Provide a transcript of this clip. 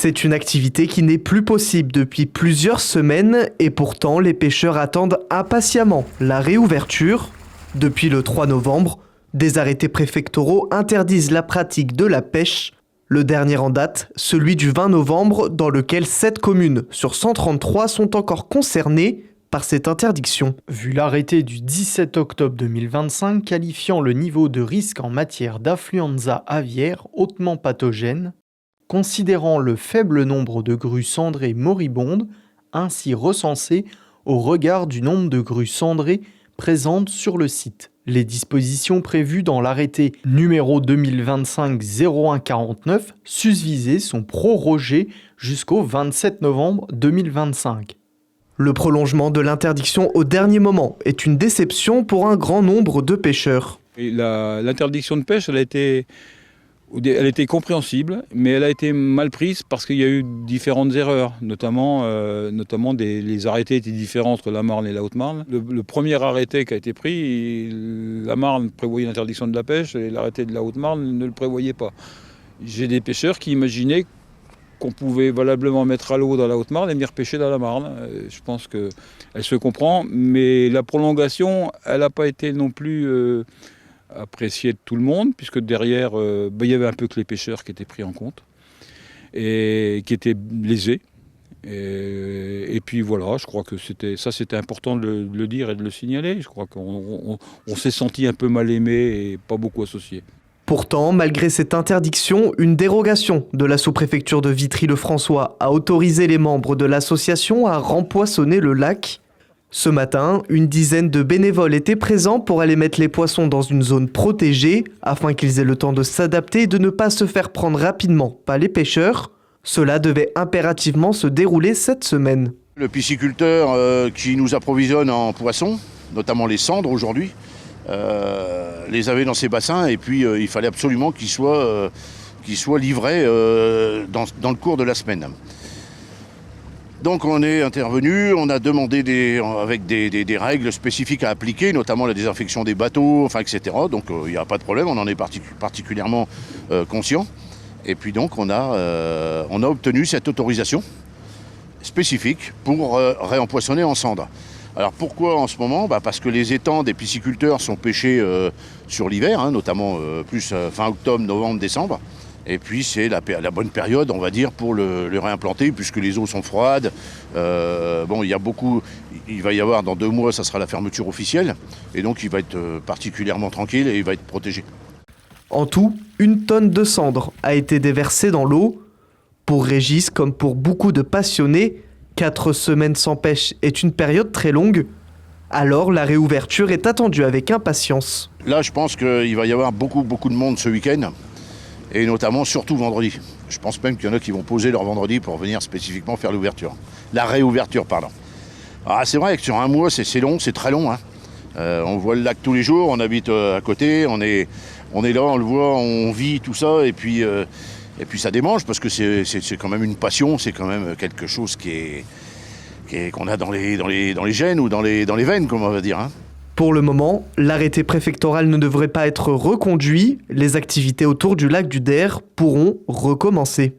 C'est une activité qui n'est plus possible depuis plusieurs semaines et pourtant les pêcheurs attendent impatiemment la réouverture. Depuis le 3 novembre, des arrêtés préfectoraux interdisent la pratique de la pêche. Le dernier en date, celui du 20 novembre, dans lequel 7 communes sur 133 sont encore concernées par cette interdiction. Vu l'arrêté du 17 octobre 2025 qualifiant le niveau de risque en matière d'influenza aviaire hautement pathogène, considérant le faible nombre de grues cendrées moribondes, ainsi recensées au regard du nombre de grues cendrées présentes sur le site. Les dispositions prévues dans l'arrêté numéro 2025-0149 susvisé sont prorogées jusqu'au 27 novembre 2025. Le prolongement de l'interdiction au dernier moment est une déception pour un grand nombre de pêcheurs. L'interdiction de pêche, elle était compréhensible, mais elle a été mal prise parce qu'il y a eu différentes erreurs, notamment les arrêtés étaient différents entre la Marne et la Haute-Marne. Le premier arrêté qui a été pris, la Marne prévoyait l'interdiction de la pêche et l'arrêté de la Haute-Marne ne le prévoyait pas. J'ai des pêcheurs qui imaginaient qu'on pouvait valablement mettre à l'eau dans la Haute-Marne et venir pêcher dans la Marne. Je pense qu'elle se comprend, mais la prolongation, elle n'a pas été non plus appréciée de tout le monde, puisque derrière, il y avait un peu que les pêcheurs qui étaient pris en compte et qui étaient lésés. Et puis voilà, je crois que c'était important de le dire et de le signaler. Je crois qu'on s'est senti un peu mal aimé et pas beaucoup associé. Pourtant, malgré cette interdiction, une dérogation de la sous-préfecture de Vitry-le-François a autorisé les membres de l'association à rempoissonner le lac. Ce matin, une dizaine de bénévoles étaient présents pour aller mettre les poissons dans une zone protégée afin qu'ils aient le temps de s'adapter et de ne pas se faire prendre rapidement par les pêcheurs. Cela devait impérativement se dérouler cette semaine. Le pisciculteur qui nous approvisionne en poissons, notamment les cendres aujourd'hui, les avait dans ses bassins et puis il fallait absolument qu'ils soient livrés dans le cours de la semaine. Donc on est intervenu, on a demandé avec des règles spécifiques à appliquer, notamment la désinfection des bateaux, etc. Donc il n'y a pas de problème, on en est particulièrement conscient. Et puis donc on a obtenu cette autorisation spécifique pour réempoissonner en cendres. Alors pourquoi en ce moment ? Parce que les étangs des pisciculteurs sont pêchés sur l'hiver, notamment plus fin octobre, novembre, décembre. Et puis c'est la bonne période, on va dire, pour le réimplanter, puisque les eaux sont froides. Il va y avoir dans 2 mois, ça sera la fermeture officielle. Et donc il va être particulièrement tranquille et il va être protégé. En tout, 1 tonne de cendres a été déversée dans l'eau. Pour Régis, comme pour beaucoup de passionnés, 4 semaines sans pêche est une période très longue. Alors la réouverture est attendue avec impatience. Là, je pense qu'il va y avoir beaucoup de monde ce week-end. Et notamment, surtout vendredi. Je pense même qu'il y en a qui vont poser leur vendredi pour venir spécifiquement faire l'ouverture. La réouverture, pardon. Ah, c'est vrai que sur 1 mois, c'est long, c'est très long. On voit le lac tous les jours, on habite à côté, on est là, on le voit, on vit tout ça. Et puis ça démange parce que c'est quand même une passion, c'est quand même quelque chose qu'on a dans les gènes ou dans les veines, comme on va dire. Pour le moment, l'arrêté préfectoral ne devrait pas être reconduit. Les activités autour du lac du Der pourront recommencer.